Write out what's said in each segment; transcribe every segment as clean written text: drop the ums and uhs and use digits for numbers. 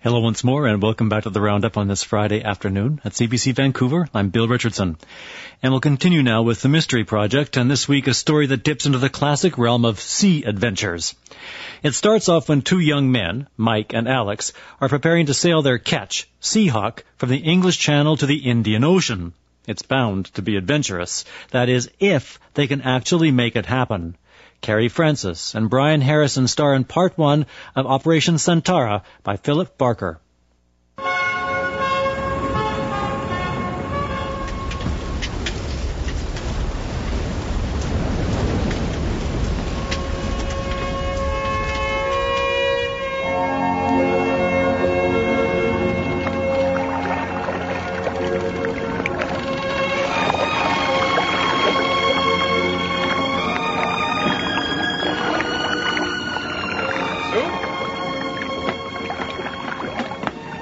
Hello once more, and welcome back to the Roundup on this Friday afternoon at CBC Vancouver. I'm Bill Richardson. And we'll continue now with the Mystery Project, and this week a story that dips into the classic realm of sea adventures. It starts off when two young men, Mike and Alex, are preparing to sail their ketch, Seahawk, from the English Channel to the Indian Ocean. It's bound to be adventurous. That is, if they can actually make it happen. Kerry Francis and Brian Harrison star in Part 1 of Operation Santara by Philip Barker.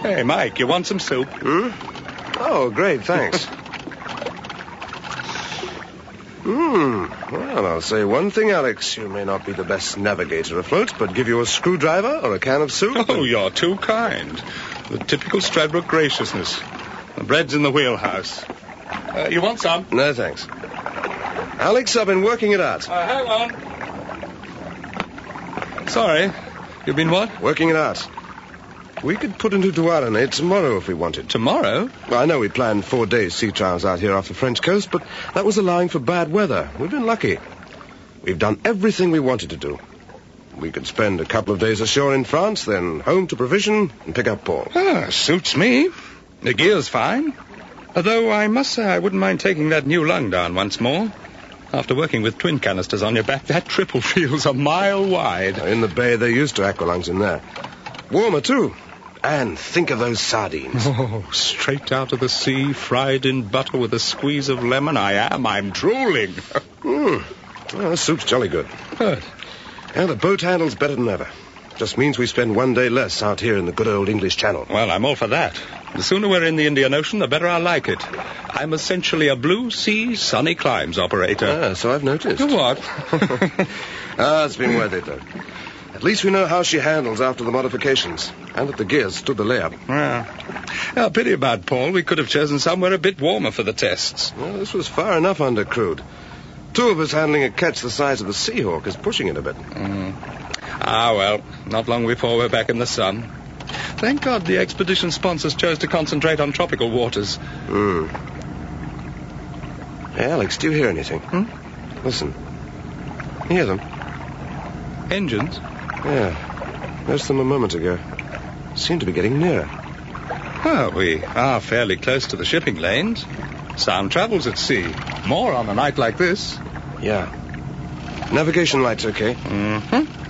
Hey, Mike, you want some soup? Oh, great, thanks. Well, I'll say one thing, Alex. You may not be the best navigator afloat, but give you a screwdriver or a can of soup. Oh, you're too kind. The typical Slradbrook graciousness. The bread's in the wheelhouse. You want some? No, thanks. Alex, I've been working it out. Hang on. Sorry. You've been what? Working it out. We could put into Douarnenez tomorrow if we wanted. Tomorrow? Well, I know we planned 4 days sea trials out here off the French coast, but that was allowing for bad weather. We've been lucky. We've done everything we wanted to do. We could spend a couple of days ashore in France, then home to provision and pick up Paul. Suits me. The gear's fine. Although I must say I wouldn't mind taking that new lung down once more. After working with twin canisters on your back, that triple feels a mile wide. In the bay, they're used to aqualungs in there. Warmer, too. And think of those sardines. Oh, straight out of the sea, fried in butter with a squeeze of lemon. I'm drooling. Well, the soup's jolly good. Good. And the boat handle's better than ever. Just means we spend 1 day less out here in the good old English Channel. Well, I'm all for that. The sooner we're in the Indian Ocean, the better I like it. I'm essentially a blue sea, sunny climes operator. So I've noticed. What? It's been worth it, though. At least we know how she handles after the modifications, and that the gears stood the layup. Yeah, pity about Paul. We could have chosen somewhere a bit warmer for the tests. Well, this was far enough undercrewed. 2 of us handling a ketch the size of a Seahawk is pushing it a bit. Well, not long before we're back in the sun. Thank God the expedition sponsors chose to concentrate on tropical waters. Hey, Alex, do you hear anything? Listen. You hear them? Engines? Yeah. Noticed them a moment ago. Seem to be getting nearer. Well, we are fairly close to the shipping lanes. Sound travels at sea. More on a night like this. Yeah. Navigation lights okay?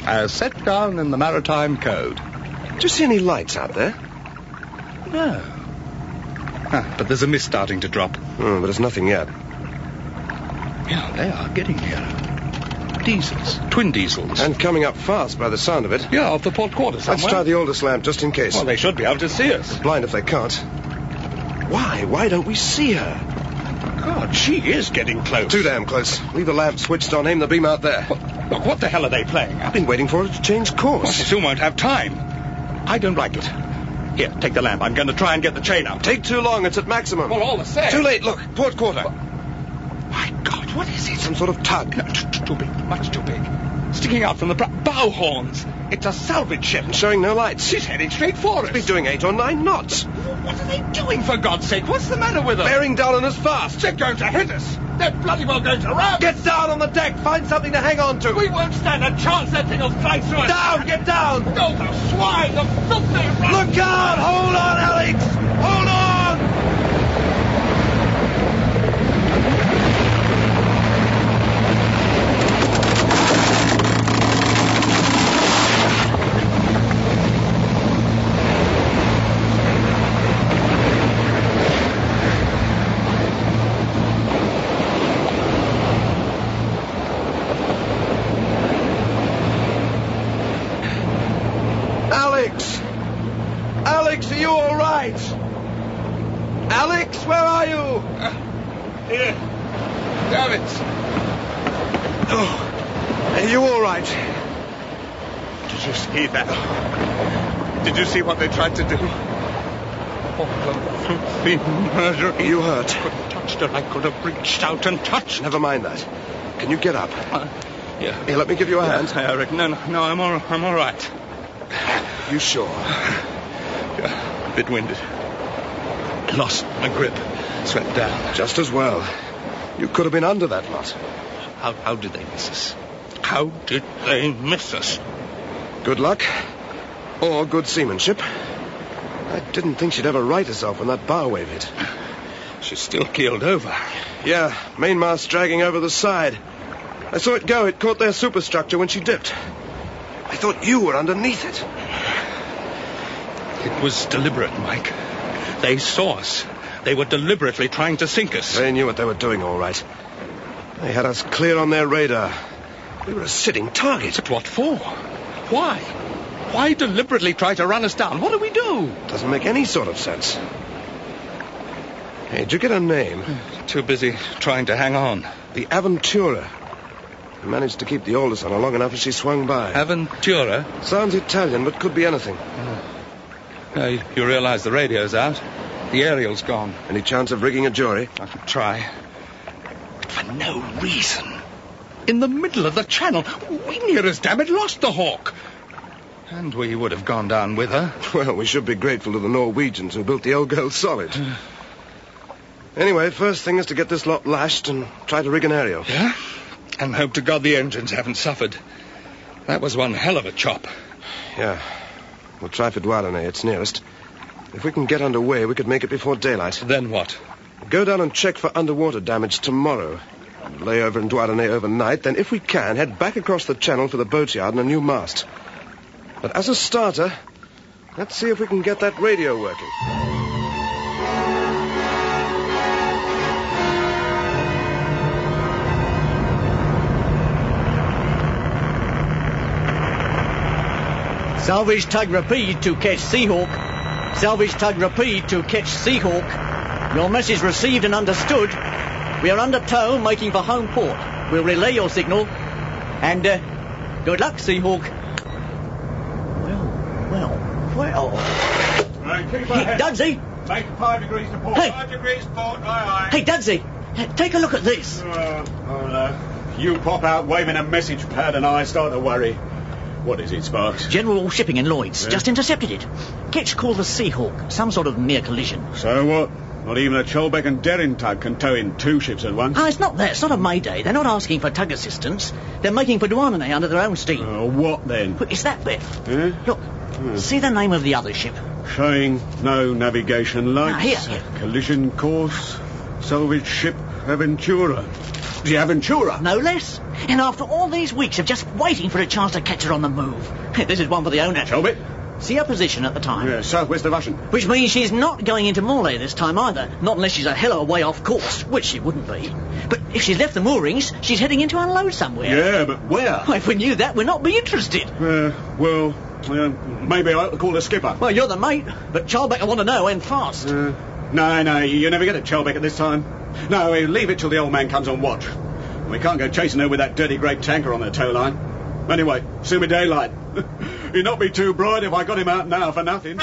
As set down in the maritime code. Do you see any lights out there? No. But there's a mist starting to drop. But it's nothing yet. Yeah, they are getting nearer. Diesels. Twin diesels. And coming up fast by the sound of it. Yeah, off the port quarter somewhere. Let's try the oldest lamp just in case. Well, they should be able to see us. Blind if they can't. Why? Why don't we see her? God, she is getting close. Too damn close. Leave the lamp switched on. Aim the beam out there. Look, what the hell are they playing? I've been waiting for her to change course. Well, she soon won't have time. I don't like it. Here, take the lamp. I'm going to try and get the chain out. Take too long. It's at maximum. Well, all the same. Too late. Look, port quarter. My God, what is it? Some sort of tug. No, too big. Much too big. Sticking out from the bow horns. It's a salvage ship. And showing no lights. She's heading straight for us. She's doing 8 or 9 knots. What are they doing, for God's sake? What's the matter with them? Bearing down on us fast. They're going to hit us. They're bloody well going to ram. Get down on the deck. Find something to hang on to. We won't stand a chance. That thing will fly through us. Down. Get down. Oh, the swine. The filthy rat. Look out. Hold on, Alex. Hold on. Alex, are you all right? Alex, where are you? Here. Damn it. Oh, are you all right? Did you see that? Did you see what they tried to do? Oh, the murder. You hurt? I could have touched her. I could have reached out and touched. Never mind that. Can you get up? Yeah. Here, let me give you a hand. I reckon. No, I'm all right. You sure? Yeah, a bit winded. Lost my grip. Swept down. Just as well. You could have been under that lot. How did they miss us? How did they miss us? Good luck. Or good seamanship. I didn't think she'd ever right herself when that bow wave hit. She's still keeled over. Yeah, mainmast dragging over the side. I saw it go. It caught their superstructure when she dipped. I thought you were underneath it. It was deliberate, Mike. They saw us. They were deliberately trying to sink us. They knew what they were doing, all right. They had us clear on their radar. We were a sitting target. But what for? Why? Why deliberately try to run us down? What do we do? Doesn't make any sort of sense. Hey, did you get a name? Too busy trying to hang on. The Aventura. We managed to keep the oldest on her long enough as she swung by. Aventura? Sounds Italian, but could be anything. You realize the radio's out. The aerial's gone. Any chance of rigging a jury? I could try. But for no reason. In the middle of the channel, we near as damn it lost the Hawk. And we would have gone down with her. Well, we should be grateful to the Norwegians who built the old girl solid. Anyway, first thing is to get this lot lashed and try to rig an aerial. Yeah? And hope to God the engines haven't suffered. That was one hell of a chop. Yeah. We'll try for Douarnenez. It's nearest. If we can get underway, we could make it before daylight. Then what? Go down and check for underwater damage tomorrow. Lay over in Douarnenez overnight. Then, if we can, head back across the channel for the boatyard and a new mast. But as a starter, let's see if we can get that radio working. Salvage tug repeat to catch Seahawk. Salvage tug repeat to catch Seahawk. Your message received and understood. We are under tow, making for home port. We'll relay your signal. And, good luck, Seahawk. Well. Right, keep Hey, ahead. Dudsey. Make 5 degrees to port. Hey. 5 degrees port, aye. Hey, Dudsey. Take a look at this. You pop out waving a message pad and I start to worry. What is it, Sparks? General Shipping in Lloyd's. Yeah. Just intercepted it. Ketch called the Seahawk. Some sort of near collision. So what? Not even a Chalbeck and Derrin tug can tow in 2 ships at once. It's not that. It's not a mayday. They're not asking for tug assistance. They're making for Douarnenez under their own steam. What then? It's that bit. Eh? Look, see the name of the other ship? Showing no navigation lights. Here. Collision course. Salvage ship Aventura. The Aventura? No less. And after all these weeks of just waiting for a chance to catch her on the move. This is one for the owner. Chalbeck? See her position at the time? Yeah, southwest of Ushen. Which means she's not going into Morlaix this time either. Not unless she's a hell of a way off course, which she wouldn't be. But if she's left the moorings, she's heading in to unload somewhere. Yeah, but where? Well, if we knew that, we'd not be interested. Maybe I ought to call the skipper. Well, you're the mate, but Chalbeck I want to know, and fast. No, you never get at Chalbeck at this time. No, leave it till the old man comes on watch. We can't go chasing her with that dirty great tanker on the tow line. Anyway, soon be daylight. He'd not be too bright if I got him out now for nothing.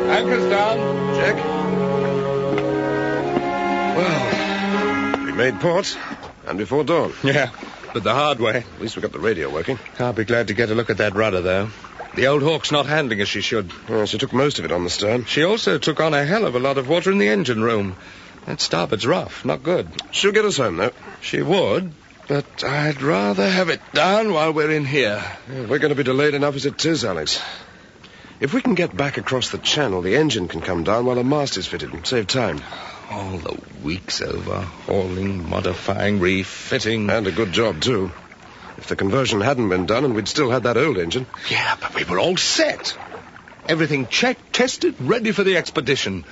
Anchor's down. Check. Well, we made port, and before dawn. Yeah, but the hard way. At least we got the radio working. I'll be glad to get a look at that rudder, though. The old Hawk's not handling as she should. Well, she took most of it on the stern. She also took on a hell of a lot of water in the engine room. That starboard's rough, not good. She'll get us home, though. She would, but I'd rather have it down while we're in here. Yeah, we're going to be delayed enough as it is, Alex. If we can get back across the channel, the engine can come down while the mast is fitted and save time. All the weeks over. Hauling, modifying, refitting. And a good job, too. If the conversion hadn't been done and we'd still had that old engine. Yeah, but we were all set. Everything checked, tested, ready for the expedition.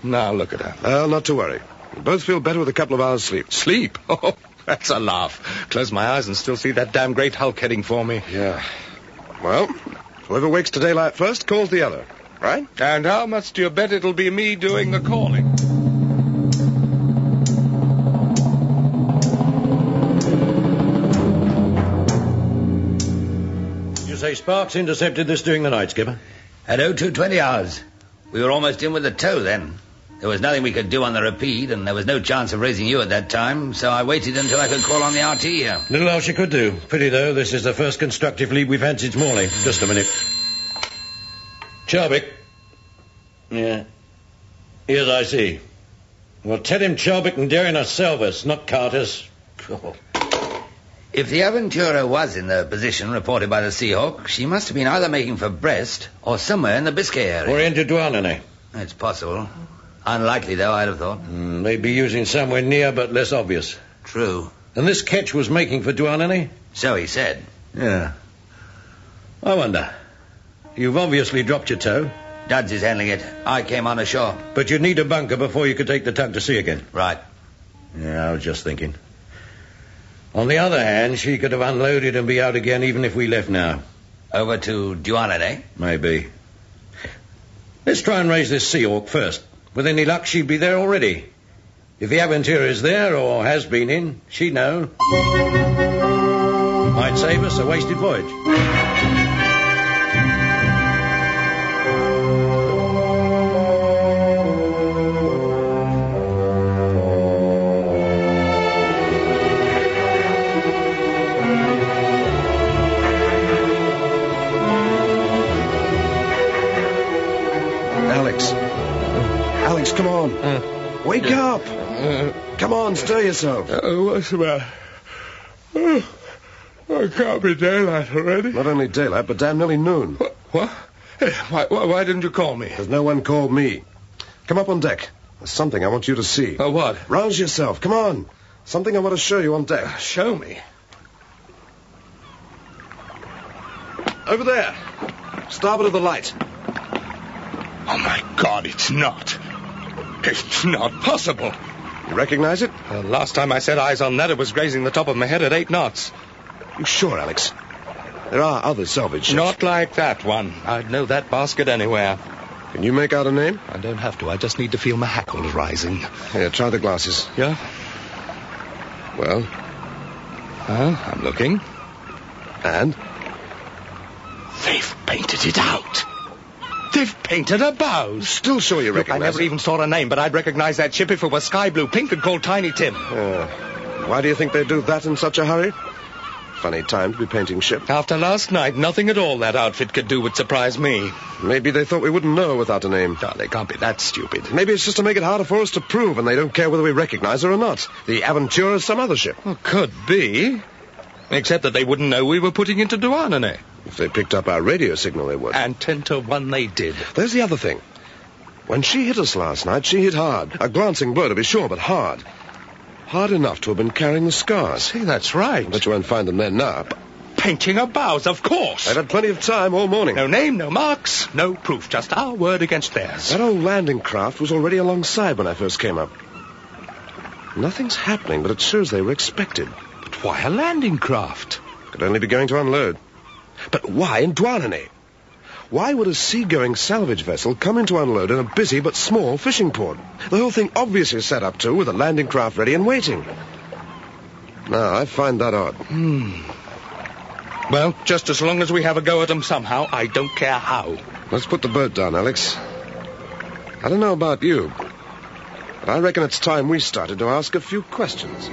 Now look at her. Well, not to worry. We both feel better with a couple of hours' sleep. Sleep? Oh, that's a laugh. Close my eyes and still see that damn great hulk heading for me. Yeah. Well, whoever wakes to daylight first calls the other. right? And how much do you bet it'll be me doing the calling? You say Sparks intercepted this during the night, Skipper? At 02:20 hours. We were almost in with the tow then. There was nothing we could do on the repeat, and there was no chance of raising you at that time, so I waited until I could call on the RT here. Little else you could do. Pity, though, this is the first constructive lead we've had since Morley. Just a minute. Chalbeck. Yeah. Yes, I see. Well, tell him Chalbeck and Darren are salvers, not carters. If the Aventura was in the position reported by the Seahawk, she must have been either making for Brest or somewhere in the Biscay area. Or into Douarnenez. It's possible. Unlikely, though, I'd have thought. They'd be using somewhere near but less obvious. True. And this ketch was making for Douarnenez? So he said. Yeah. I wonder. You've obviously dropped your tow. Duds is handling it. I came on ashore. But you'd need a bunker before you could take the tug to sea again. Right. Yeah, I was just thinking. On the other hand, she could have unloaded and be out again even if we left now. Over to Douarnenez? Maybe. Let's try and raise this Seahawk first. With any luck, she'd be there already. If the Aventura is there, or has been in, she'd know. Might save us a wasted voyage. Alex, come on. Wake up. Come on, stir yourself. What's the matter? It can't be daylight already. Not only daylight, but damn nearly noon. What? Hey, why didn't you call me? Because no one called me. Come up on deck. There's something I want you to see. Oh, what? Rouse yourself. Come on. Something I want to show you on deck. Show me. Over there. Starboard of the light. Oh, my God, it's not. It's not possible. You recognize it? Last time I set eyes on that, it was grazing the top of my head at 8 knots. You sure, Alex? There are other salvage ships. Not like that one. I'd know that basket anywhere. Can you make out a name? I don't have to. I just need to feel my hackles rising. Here, try the glasses. Yeah? Well? I'm looking. And? They've painted it out. They've painted a bows. Still sure you Look, recognize I never even saw a name, but I'd recognize that ship if it was sky blue, pink, and called Tiny Tim. Why do you think they do that in such a hurry? Funny time to be painting ship. After last night, nothing at all that outfit could do would surprise me. Maybe they thought we wouldn't know without a name. Oh, they can't be that stupid. Maybe it's just to make it harder for us to prove, and they don't care whether we recognize her or not. The Aventura is some other ship. Well, could be. Except that they wouldn't know we were putting into Douarnenez. If they picked up our radio signal, they would. And 10 to 1 they did. There's the other thing. When she hit us last night, she hit hard. A glancing blow, to be sure, but hard. Hard enough to have been carrying the scars. See, that's right. But you won't find them there now. Painting her bows, of course. They've had plenty of time all morning. No name, no marks, no proof. Just our word against theirs. That old landing craft was already alongside when I first came up. Nothing's happening, but it shows they were expected. But why a landing craft? Could only be going to unload. But why in Douarnenez? Why would a seagoing salvage vessel come in to unload in a busy but small fishing port? The whole thing obviously set up, too, with a landing craft ready and waiting. Now, I find that odd. Well, just as long as we have a go at them somehow, I don't care how. Let's put the boat down, Alex. I don't know about you, but I reckon it's time we started to ask a few questions.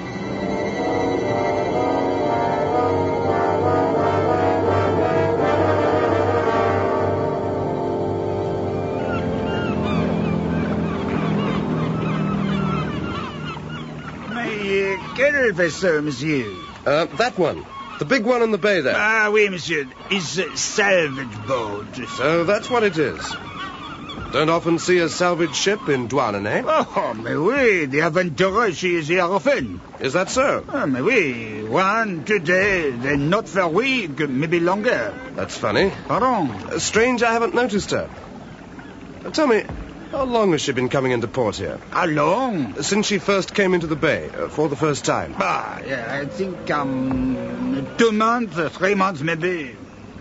Quel vessel, monsieur? That one. The big one in the bay there. Ah, oui, monsieur. It's a salvage boat. So that's what it is. Don't often see a salvage ship in Douarnenez. Oh, mais oui. The Aventura, she is here often. Is that so? Oh, mais oui. 1, 2 days, then not for a week, maybe longer. That's funny. Pardon? Strange I haven't noticed her. Tell me, how long has she been coming into port here? How long? Since she first came into the bay, for the first time. Yeah, I think 2 months, 3 months maybe.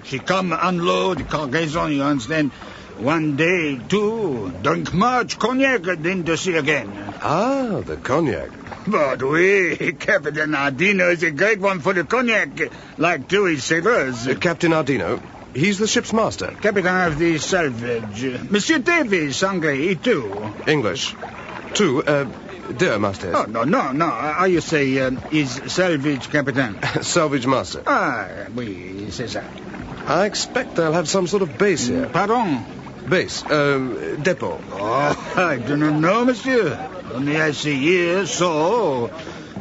She come unload cargaison, you understand? One day, two, drink much cognac, then to see again. Ah, the cognac. But oui, Captain Ardino is a great one for the cognac, like two his sailors. Captain Ardino, he's the ship's master. Captain of the salvage. Monsieur Davis, Anglais, too. English. Two, dear master. Oh, no. How you say, is salvage captain? Salvage master. Ah, oui, c'est ça. I expect they'll have some sort of base here. Pardon? Base, depot. Oh, I do not know, monsieur. Only I see here, so,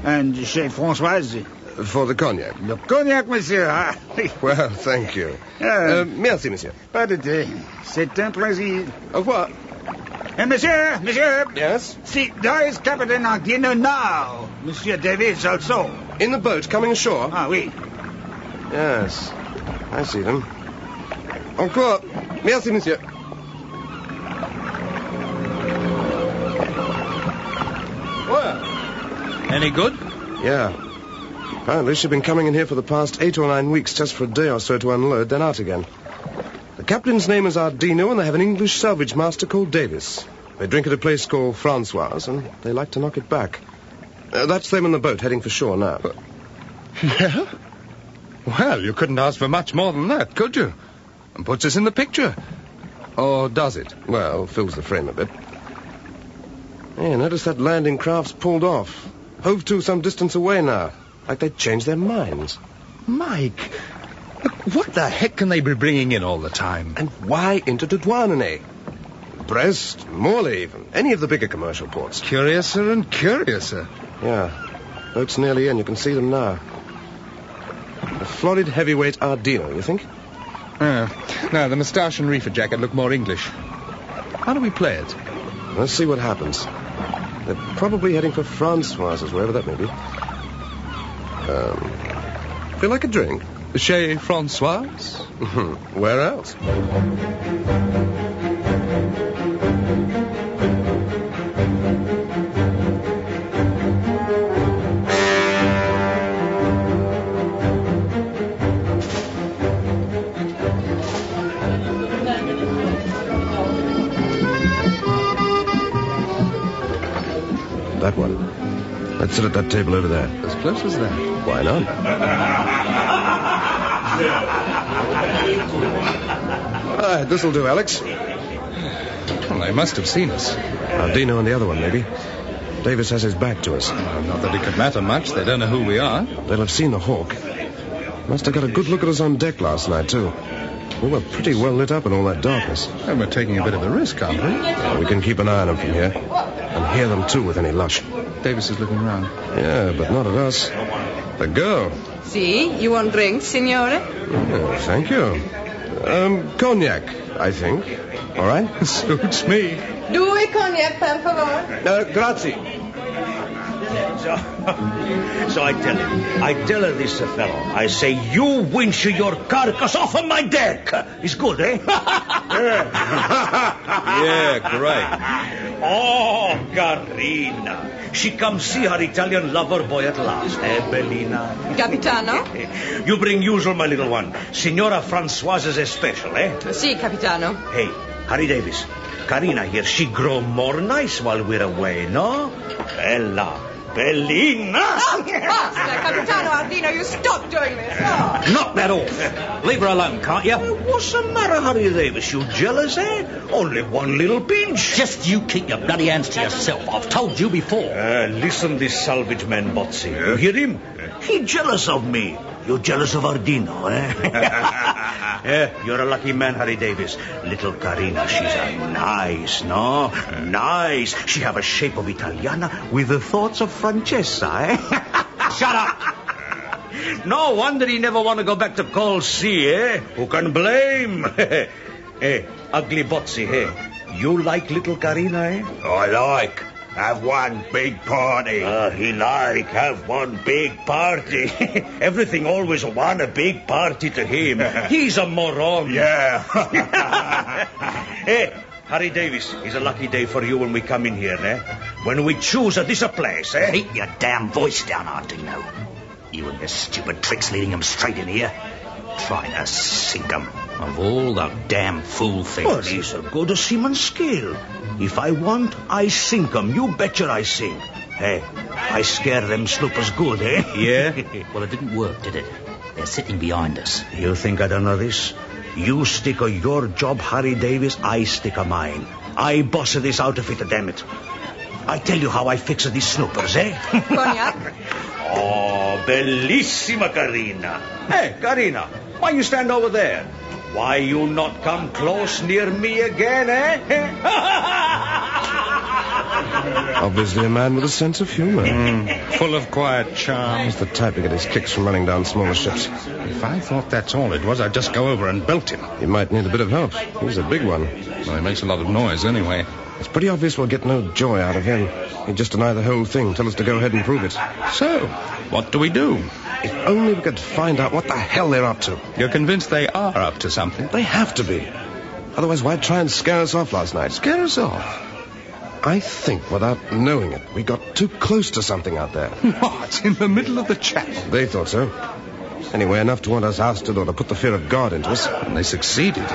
and chez Françoise. For the cognac. Le cognac, monsieur. Ah. Well, thank you. Merci, monsieur. Pas de thé. C'est un plaisir. Au revoir. Monsieur. Yes? See, there is Captain Ardino now. Monsieur Davis also. In the boat, coming ashore? Ah, oui. Yes, I see them. Encore. Merci, monsieur. Well, any good? Yeah. Apparently she'd been coming in here for the past 8 or 9 weeks just for a day or so to unload, then out again. The captain's name is Ardino, and they have an English salvage master called Davis. They drink at a place called Francois, and they like to knock it back. That's them in the boat, heading for shore now. Yeah? Well, you couldn't ask for much more than that, could you? And puts us in the picture. Or does it? Well, fills the frame a bit. Hey, notice that landing craft's pulled off. Hove to some distance away now. Like they'd changed their minds. Mike, look, what the heck can they be bringing in all the time? And why into Douarnenez? Brest, Morlaix even. Any of the bigger commercial ports. Curiouser and curiouser. Yeah. Boat's nearly in. You can see them now. A florid heavyweight Ardino, you think? No, the moustache and reefer jacket look more English. How do we play it? Let's see what happens. They're probably heading for Francois's, wherever that may be. Feel like a drink? Chez Francoise? Where else? That one. Let's sit at that table over there. As close as that. Why not? All right, this'll do, Alex. Well, they must have seen us. Ardino and the other one, maybe. Davis has his back to us. Not that it could matter much. They don't know who we are. They'll have seen the Hawk. Must have got a good look at us on deck last night, too. We were pretty well lit up in all that darkness. And we're taking a bit of a risk, aren't we? Yeah, we can keep an eye on them from here. And hear them, too, with any luck. Davis is looking around. Yeah, but not at us. The girl. See, you want drinks, signore? Oh, thank you. Cognac, I think. All right? Suits me. Due cognac, per favor. Grazie. So I tell her this fellow. I say, you winch your carcass off of my deck. It's good, eh? Yeah, great. Oh, Carina. She come see her Italian lover boy at last, eh, Bellina? Capitano? You bring usual, my little one. Signora Francoise is a special, eh? Si, capitano. Hey, Harry Davis. Carina here, she grow more nice while we're away, no? Bella. Bellina! Oh, basta, Capitano Ardino, you stop doing this. Oh. Knock that off. Leave her alone, can't you? What's the matter, Harry Davis? You jealous, eh? Only one little pinch. Just you keep your bloody hands to yourself. I've told you before. Listen, this salvage man, Botsy. You hear him? He jealous of me. You're jealous of Ardino, eh? You're a lucky man, Harry Davis. Little Carina, she's a nice, no? Nice. She have a shape of Italiana with the thoughts of Francesca, eh? Shut up. No wonder he never want to go back to cold sea, eh? Who can blame? Hey, ugly Botsy, hey. You like little Carina, eh? I like. Have one big party. He like have one big party. Everything always want a big party to him. He's a moron. Yeah. Hey, Harry Davis, it's a lucky day for you when we come in here, eh? When we choose this a place, eh? Keep your damn voice down, Ardino. You and your stupid tricks leading them straight in here. Trying to sink them. Of all the damn fool things. Well, he's a good seaman's skill. If I want, I sink 'em. You betcha I sink. Hey, I scare them sloopers good, eh? Yeah? Well, it didn't work, did it? They're sitting behind us. You think I don't know this? You stick a your job, Harry Davis, I stick a mine. I boss of this outfit, damn it. I tell you how I fix these snoopers, eh? Cognac? Oh, bellissima, Carina. Hey, Carina, why you stand over there? Why you not come close near me again, eh? Obviously a man with a sense of humour. Full of quiet charm. He's the type to get his kicks from running down smaller ships. If I thought that's all it was, I'd just go over and belt him. He might need a bit of help. He's a big one. Well, he makes a lot of noise anyway. It's pretty obvious we'll get no joy out of him. He'd just deny the whole thing, tell us to go ahead and prove it. So, what do we do? If only we could find out what the hell they're up to. You're convinced they are up to something? They have to be. Otherwise, why try and scare us off last night? Scare us off? I think, without knowing it, we got too close to something out there. What? In the middle of the channel? They thought so. Anyway, enough to want us ousted or to put the fear of God into us. And they succeeded.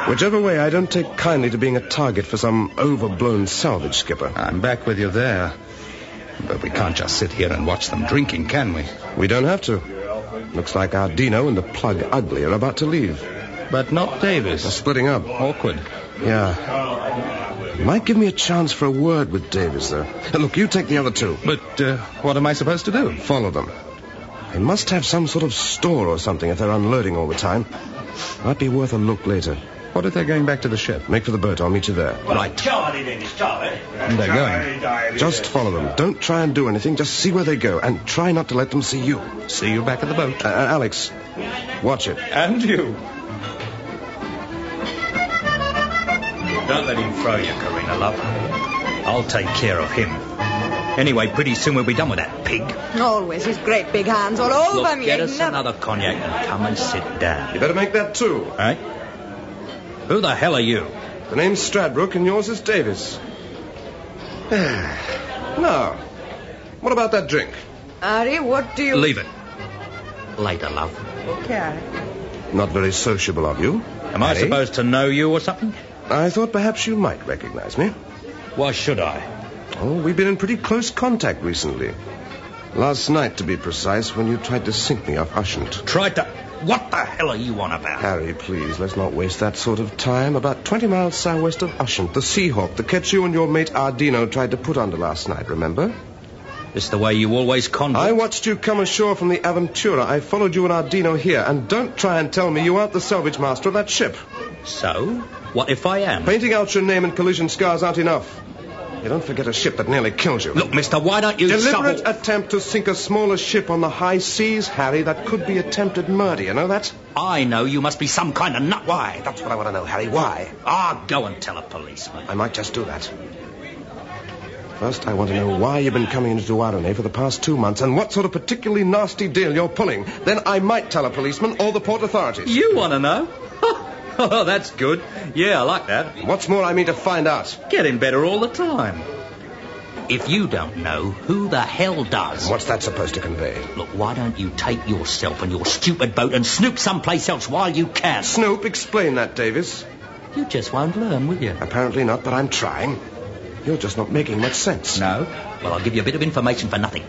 Whichever way, I don't take kindly to being a target for some overblown salvage skipper. I'm back with you there. But we can't just sit here and watch them drinking, can we? We don't have to. Looks like our Dino and the plug Ugly are about to leave. But not Davis. They're splitting up. Awkward. Yeah. Might give me a chance for a word with Davis, though. Look, you take the other two. But what am I supposed to do? Follow them. They must have some sort of store or something if they're unloading all the time. Might be worth a look later. What if they're going back to the ship? Make for the boat. I'll meet you there. Right. And they're going. Just follow them. Don't try and do anything. Just see where they go. And try not to let them see you. See you back at the boat. Alex, watch it. And you. Don't let him throw you, Carina, love. I'll take care of him. Anyway, pretty soon we'll be done with that pig. Always his great big hands all over Look, me. get us another cognac and come and sit down. You better make that two. Eh? Who the hell are you? The name's Slradbrook and yours is Davis. Now, what about that drink? Harry, what do you... Leave it. Later, love. Okay. Not very sociable of you. Am I supposed to know you or something? I thought perhaps you might recognize me. Why should I? Oh, we've been in pretty close contact recently. Last night, to be precise, when you tried to sink me off Ushant. Tried to... What the hell are you on about? Harry, please, let's not waste that sort of time. About 20 miles southwest of Ushant, the Seahawk, the catch you and your mate Ardino tried to put under last night, remember? It's the way you always conduct. I watched you come ashore from the Aventura. I followed you and Ardino here. And don't try and tell me you aren't the salvage master of that ship. So? What if I am? Painting out your name and collision scars aren't enough. You don't forget a ship that nearly killed you. Look, mister, why don't you... Deliberate attempt to sink a smaller ship on the high seas, Harry. That could be attempted murder, you know that? I know you must be some kind of nut. Why? That's what I want to know, Harry. Why? Go and tell a policeman. I might just do that. First, I want to know why you've been coming into Duarone for the past 2 months and what sort of particularly nasty deal you're pulling. Then I might tell a policeman or the port authorities. You want to know? Oh, that's good. Yeah, I like that. What's more, I mean to find out. Getting better all the time. If you don't know, who the hell does? What's that supposed to convey? Look, why don't you take yourself and your stupid boat and snoop someplace else while you can? Snoop? Explain that, Davis. You just won't learn, will you? Apparently not, but I'm trying. You're just not making much sense. No? Well, I'll give you a bit of information for nothing.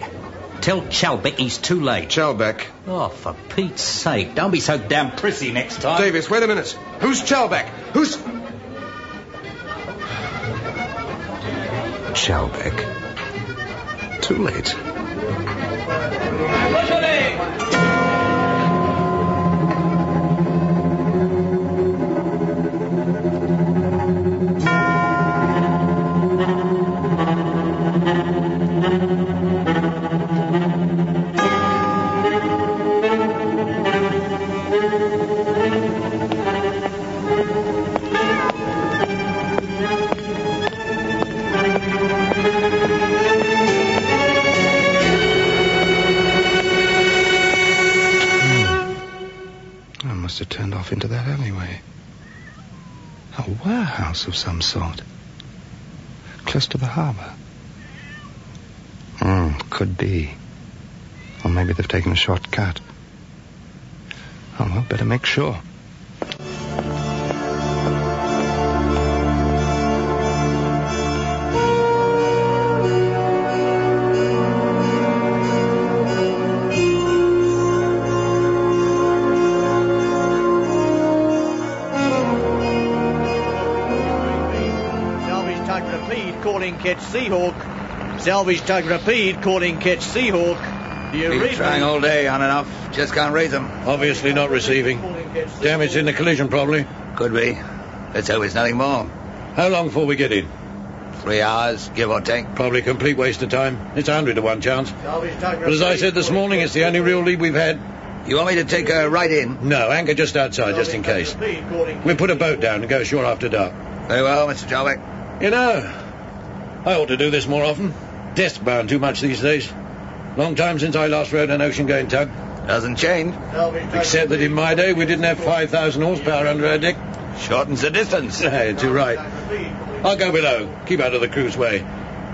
Tell Chalbeck he's too late. Chalbeck? Oh, for Pete's sake. Don't be so damn prissy next time. Davis, wait a minute. Who's Chalbeck? Who's... Chalbeck. Too late. Have turned off into that alleyway. A warehouse of some sort. Close to the harbour. Could be. Or maybe they've taken a shortcut. Oh, well, better make sure. Rapide, calling catch Seahawk. Salvage tug Rapide, calling catch Seahawk. Do you Been read trying me? all day on and off. Just can't raise them. Obviously not receiving. Damage in the collision, probably. Could be. Let's hope it's nothing more. How long before we get in? 3 hours, give or take. Probably a complete waste of time. It's 100 to 1 chance. But as I said this morning, it's the only real lead we've had. You want me to take her right in? No, anchor just outside, just in case. We'll put a boat down and go ashore after dark. Very well, Mr. Chalbeck. You know, I ought to do this more often. Desk bound too much these days. Long time since I last rode an ocean-going tug. Doesn't change. Except that in my day we didn't have 5,000 horsepower under our deck. Shortens the distance. Hey, too right. I'll go below. Keep out of the crew's way.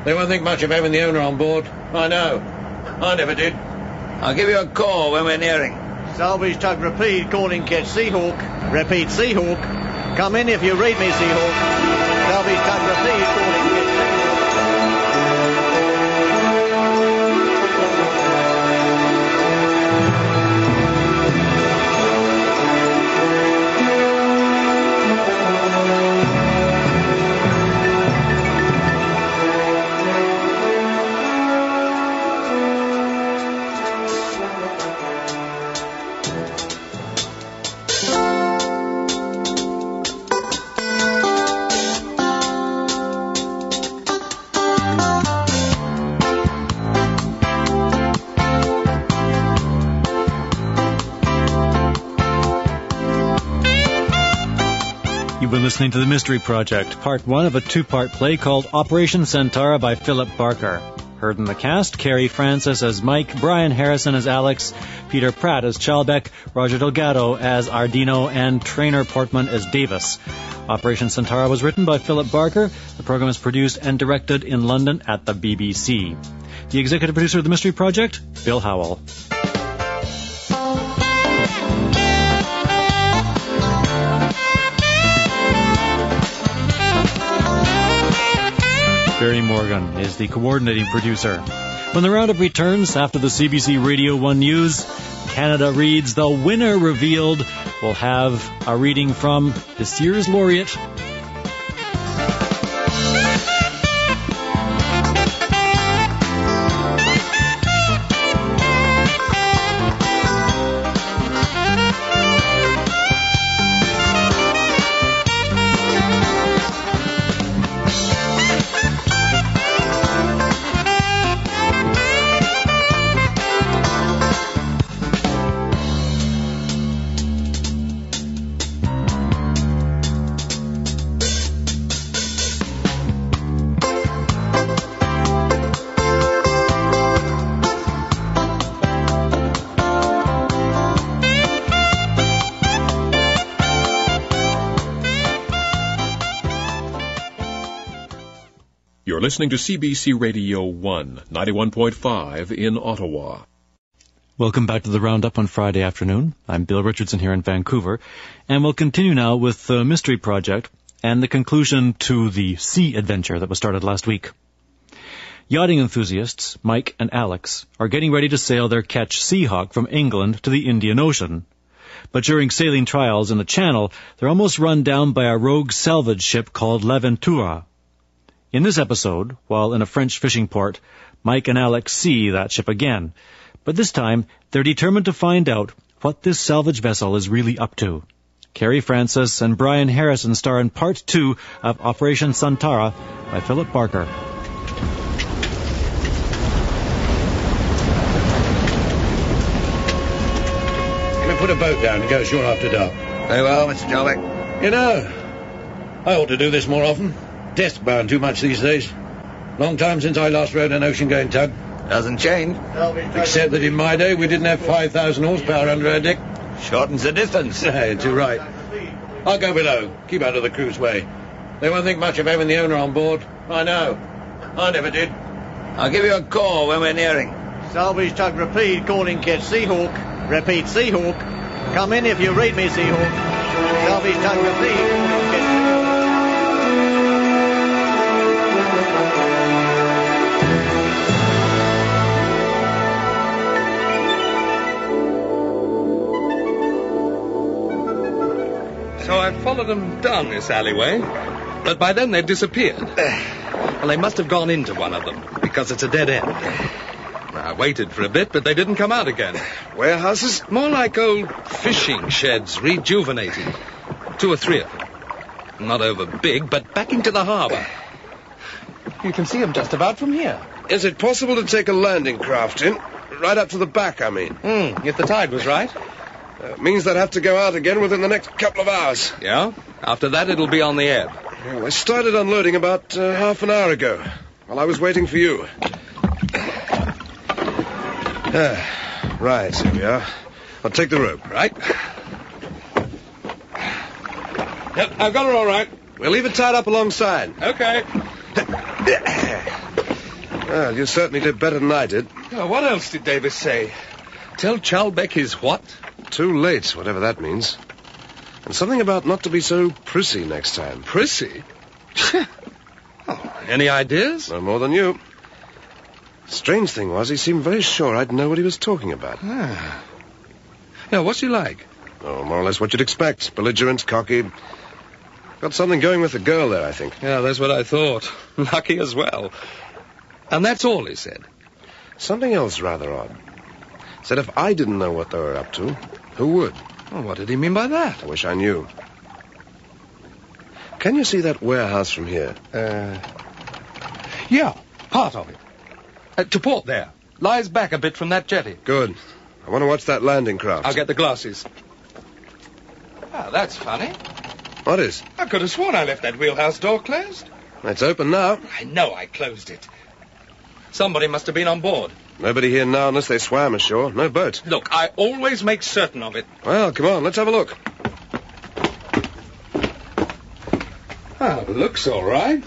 They won't think much of having the owner on board. I know. I never did. I'll give you a call when we're nearing. Salvage tug Rapide, calling catch Seahawk. Repeat, Seahawk. Come in if you read me, Seahawk. Salvage tug Rapide, calling catch Seahawk. Listening to The Mystery Project, part 1 of a 2-part play called Operation Santara by Philip Barker. Heard in the cast, Kerry Francis as Mike, Brian Harrison as Alex, Peter Pratt as Chalbeck, Roger Delgado as Ardino, and Trainer Portman as Davis. Operation Santara was written by Philip Barker. The program is produced and directed in London at the BBC. The executive producer of The Mystery Project, Bill Howell. Barry Morgan is the coordinating producer. When the roundup returns after the CBC Radio 1 News, Canada reads The Winner Revealed. We'll have a reading from this year's laureate. You're listening to CBC Radio 1, 91.5 in Ottawa. Welcome back to the Roundup on Friday afternoon. I'm Bill Richardson here in Vancouver, and we'll continue now with the Mystery Project and the conclusion to the sea adventure that was started last week. Yachting enthusiasts, Mike and Alex, are getting ready to sail their ketch Seahawk from England to the Indian Ocean. But during sailing trials in the Channel, they're almost run down by a rogue salvage ship called L'Aventura. In this episode, while in a French fishing port, Mike and Alex see that ship again. But this time, they're determined to find out what this salvage vessel is really up to. Kerry Francis and Brian Harrison star in Part 2 of Operation Santara by Philip Barker. We'll put a boat down and go ashore after dark. Very well, Mr. Chalbeck. You know, I ought to do this more often. Desk bound too much these days. Long time since I last rode an ocean-going tug. Doesn't change. Except that in my day we didn't have 5,000 horsepower under our deck. Shortens the distance. Hey, too right. I'll go below. Keep out of the crew's way. They won't think much of having the owner on board. I know. I never did. I'll give you a call when we're nearing. Salvage tug Rapide, calling catch Seahawk. Repeat, Seahawk. Come in if you read me, Seahawk. Salvage tug Rapide, calling catch Seahawk. So I followed them down this alleyway, but by then they'd disappeared. Well, they must have gone into one of them, because it's a dead end. I waited for a bit, but they didn't come out again. Warehouses? More like old fishing sheds, rejuvenated. 2 or 3 of them. Not over big, but back into the harbour. You can see them just about from here. Is it possible to take a landing craft in? Right up to the back, I mean. If the tide was right. Means they'd have to go out again within the next couple of hours. Yeah? After that, it'll be on the ebb. Well, I started unloading about half an hour ago, while I was waiting for you. Right, here we are. I'll take the rope. Right. Yep, I've got her all right. We'll leave it tied up alongside. Okay. Well, you certainly did better than I did. Oh, what else did Davis say? Tell Chalbeck his what? Too late, whatever that means. And something about not to be so prissy next time. Prissy? Any ideas? No more than you. Strange thing was, he seemed very sure I'd know what he was talking about. Yeah, what's he like? Oh, more or less what you'd expect. Belligerent, cocky. Got something going with the girl there, I think. Yeah, that's what I thought. Lucky as well. And that's all he said. Something else rather odd. Said if I didn't know what they were up to, who would? Well, what did he mean by that? I wish I knew. Can you see that warehouse from here? Yeah, part of it. To port there. Lies back a bit from that jetty. Good. I want to watch that landing craft. I'll get the glasses. Ah, that's funny. What is? I could have sworn I left that wheelhouse door closed. It's open now. I know I closed it. Somebody must have been on board. Nobody here now unless they swam ashore. No boat. Look, I always make certain of it. Well, come on, let's have a look. Ah, looks all right.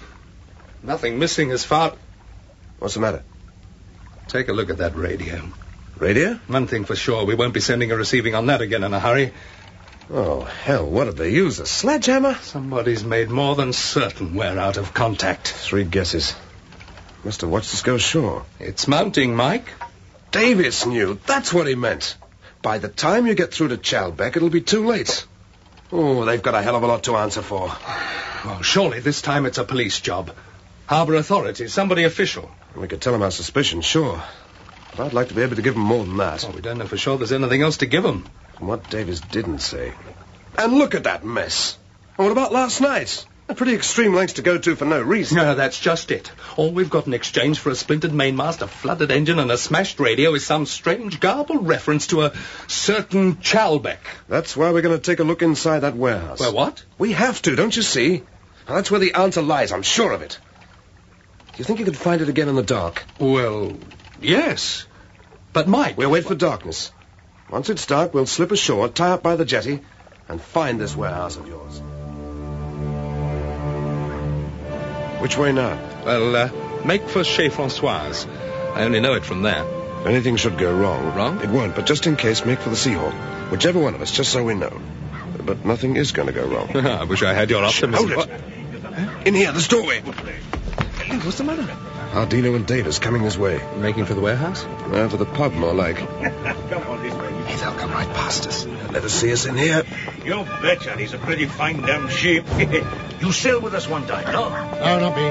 Nothing missing as far... What's the matter? Take a look at that radio. Radio? One thing for sure, we won't be sending or receiving on that again in a hurry. Oh, hell, what did they use, a sledgehammer? Somebody's made more than certain we're out of contact. 3 guesses. Must have watched us go ashore. It's mounting, Mike. Davis knew. That's what he meant. By the time you get through to Chalbeck, it'll be too late. Oh, they've got a hell of a lot to answer for. Well, surely this time it's a police job. Harbour authorities, somebody official. We could tell them our suspicions, sure. But I'd like to be able to give them more than that. Well, we don't know for sure there's anything else to give them. From what Davis didn't say. And look at that mess. And what about last night? Pretty extreme lengths to go to for no reason. No, that's just it. All we've got in exchange for a splintered mainmast, a flooded engine, and a smashed radio is some strange garbled reference to a certain Chalbeck. That's why we're going to take a look inside that warehouse. Well, what? We have to, don't you see? Now, that's where the answer lies, I'm sure of it. Do you think you could find it again in the dark? Well, yes. But, Mike... We'll wait for darkness. Once it's dark, we'll slip ashore, tie up by the jetty, and find this warehouse of yours. Which way now? Well, make for Chez Francoise. I only know it from there. If anything should go wrong... Wrong? It won't, but just in case, make for the Seahawk. Whichever one of us, just so we know. But nothing is going to go wrong. I wish I had your optimism. Hold it. In here, this doorway. Hey, what's the matter? Ardino and Davis coming this way. Making for the warehouse? No, for the pub, more like. Come on this way. Hey, they'll come right past us. Let us see us in here. You betcha, he's a pretty fine damn sheep. You sailed with us one time, no? No, not me.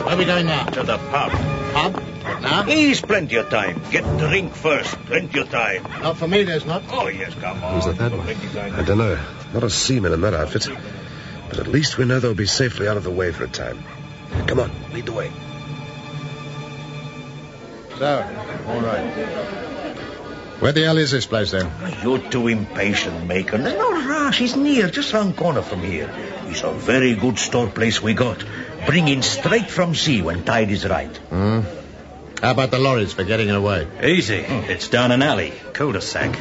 Where are we going now? To the pub. Pub? What now? He's plenty of time. Get drink first. Plenty of time. Not for me, there's not. Oh, yes, come on. Who's that one? I don't know. Not a seaman in that outfit. But at least we know they'll be safely out of the way for a time. Come on, lead the way. So, all right. Where the hell is this place, then? You're too impatient, Maker. There's no rush. He's near, just round corner from here. It's a very good store place we got. Bringing straight from sea when tide is right. How about the lorries for getting away? Easy. It's down an alley, cul-de-sac.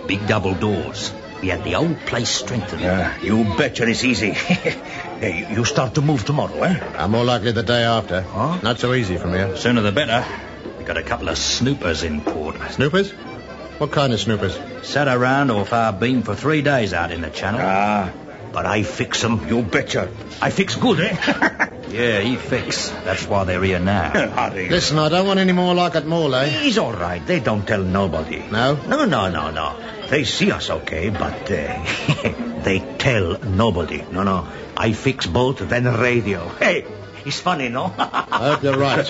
Big double doors. We had the whole place strengthened. You betcha it's easy. Hey, you start to move tomorrow, eh? I'm more likely the day after. Huh? Not so easy from here. Sooner the better. We got a couple of snoopers in port. Snoopers? What kind of snoopers? Sat around off our beam for 3 days out in the channel. But I fix them, you betcha. I fix good, eh? Yeah, he fix. That's why they're here now. Listen, I don't want any more like at Morley. He's all right. They don't tell nobody. No? No. They see us okay, but they tell nobody. No. I fix boat, then radio. Hey, It's funny, no? I hope you're right.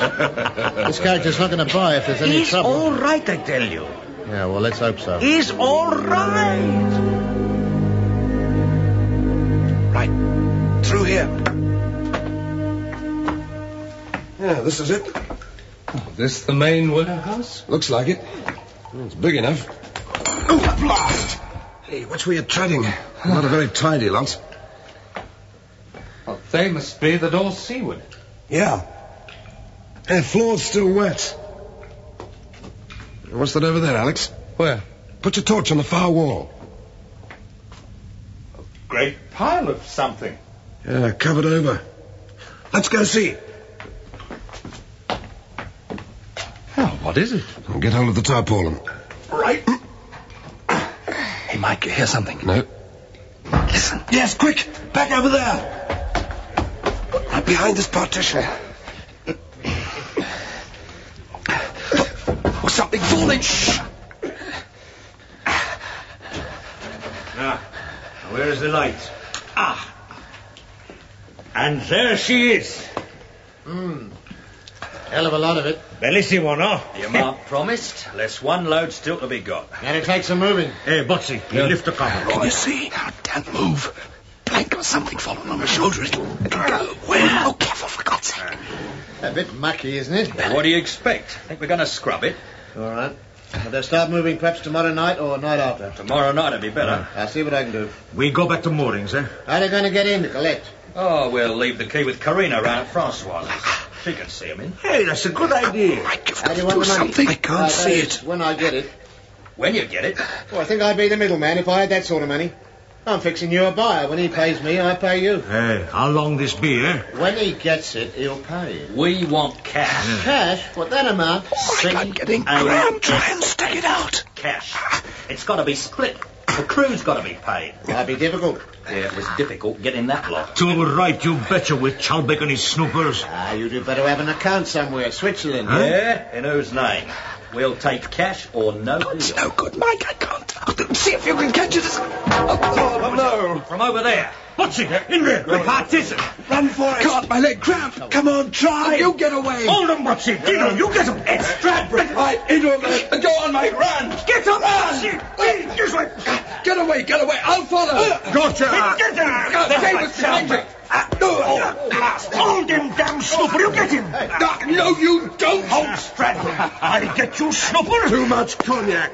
This character's not going to buy if there's any trouble. He's all right, I tell you. Yeah, well, let's hope so. He's all right. Right. Through here. Yeah, this is it. This the main warehouse? Looks like it. It's big enough. Oh, blast! Hey, watch where you're treading. Not a very tidy lot. Well, they must be the doors seaward. Yeah. The floor's still wet. What's that over there, Alex? Where? Put your torch on the far wall. A great pile of something. Yeah, covered over. Let's go see. Oh, what is it? Get hold of the tarpaulin. Right. Hey, Mike, you hear something? No. Listen. Yes, quick! Back over there! Right behind this partition. Or something falling. Shh! Now, where's the light? Ah! And there she is. Hell of a lot of it. Bellissimo, no? The amount promised. Less one load still to be got. And it takes some moving. Hey, Botsy, you lift the cover. Can you see? Now, don't move. Plank or something falling on my shoulder. It'll go. Where? Oh, careful, for God's sake. A bit mucky, isn't it? What do you expect? Think we're going to scrub it? All right. But they'll start moving perhaps tomorrow night or night after. Tomorrow night would be better. I'll see what I can do. We go back to moorings, eh? How are they going to get in to collect? Oh, we'll leave the key with Karina round at Francois. She can see him in. Hey, that's a good idea. Mike, you've How got do to you want do the money? something. I can't see it. When I get it. When you get it. Well, I think I'd be the middleman if I had that sort of money. I'm fixing you a buyer. When he pays me, I pay you. Hey, how long this be, eh? When he gets it, he'll pay. We want cash. Yeah. Cash? What that amount? I'm getting crammed. Try and stick it out. Cash. It's got to be split. The crew's got to be paid. That'd be difficult. Yeah, it was difficult getting that lot. Too right, you betcha, with Chalbeck and his snoopers. You'd better have an account somewhere. Switzerland. Huh? Yeah? In whose name? We'll take cash or no deal. It's no good, Mike. I can't. See if you can catch it. Oh, no. From over there. Botsy, in there. The partition. Run for it. Can't, my leg cramped. Come on, try. You get away. Hold him, Botsy. Dino, you get him. It's Slradbrook. Right, into him. Go on, Mike. Run. Get up, Botsy. This way. Get away. I'll follow. Gotcha. Get him. Davis behind you. Hold him, damn snooper. You get him. No, you don't. Hold Slradbrook. I'll get you, snooper. Too much cognac.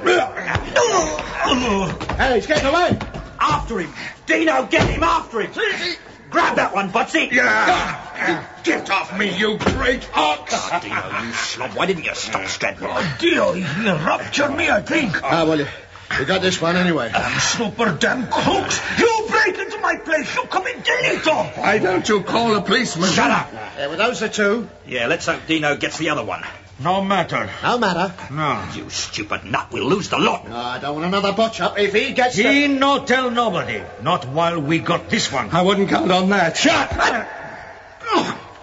Hey, he's getting away. After him. Dino, get him after him. Grab that one, Botsy. Yeah. Get off me, you great ox. Dino, you slob. Why didn't you stop Slradbrook? Dino, he ruptured me, I think. Well, you got this one anyway. Damn snooper, damn crooks. You break into my place. You commit delito. Why don't you call the policeman? Shut up. Yeah, well, those are two. Yeah, let's hope Dino gets the other one. No matter. No matter. No. You stupid nut. We'll lose the lot. No, I don't want another botch up. If he gets He no tell nobody. Not while we got this one. I wouldn't count on that. Shut!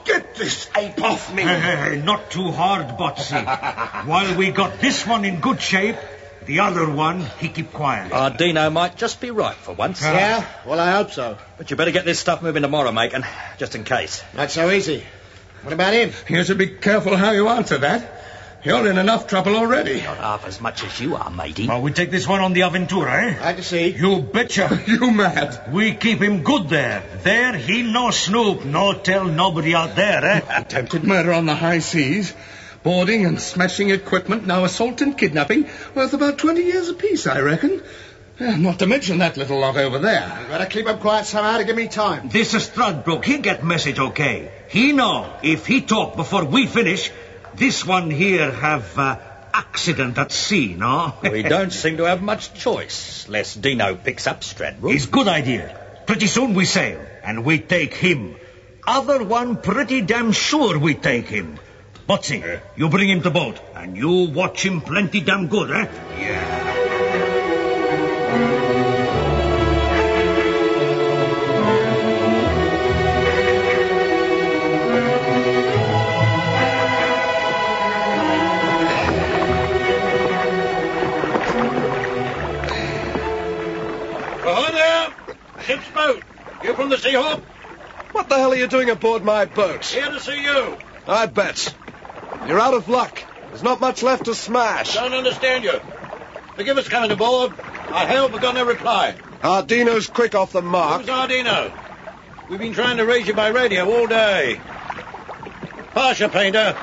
Get this ape off me. Hey, not too hard, Botsy. While we got this one in good shape, the other one, he keep quiet. Dino might just be right for once. Yeah? Well, I hope so. But you better get this stuff moving tomorrow, Macon, just in case. Not so easy. What about him? You should be careful how you answer that. You're in enough trouble already. Not half as much as you are, matey. We take this one on the Aventura, eh? Glad to see. You betcha. You mad? We keep him good there. There he no snoop, no tell nobody out there, eh? Attempted murder on the high seas, boarding and smashing equipment, now assault and kidnapping, worth about 20 years apiece, I reckon. Not to mention that little lot over there. You gotta keep him quiet somehow to give me time. This is Slradbrook. He get message okay. He know if he talk before we finish, this one here have accident at sea, no? We don't seem to have much choice, lest Dino picks up Slradbrook. It's good idea. Pretty soon we sail, and we take him. Other one pretty damn sure we take him. Botsy, you bring him to boat, and you watch him plenty damn good, eh? Yeah. Ship's boat. You from the Seahawk? What the hell are you doing aboard my boat? Here to see you. I bet. You're out of luck. There's not much left to smash. Don't understand you. Forgive us coming aboard. I hailed but got no reply. Ardino's quick off the mark. Who's Ardino? We've been trying to raise you by radio all day. Pass your painter.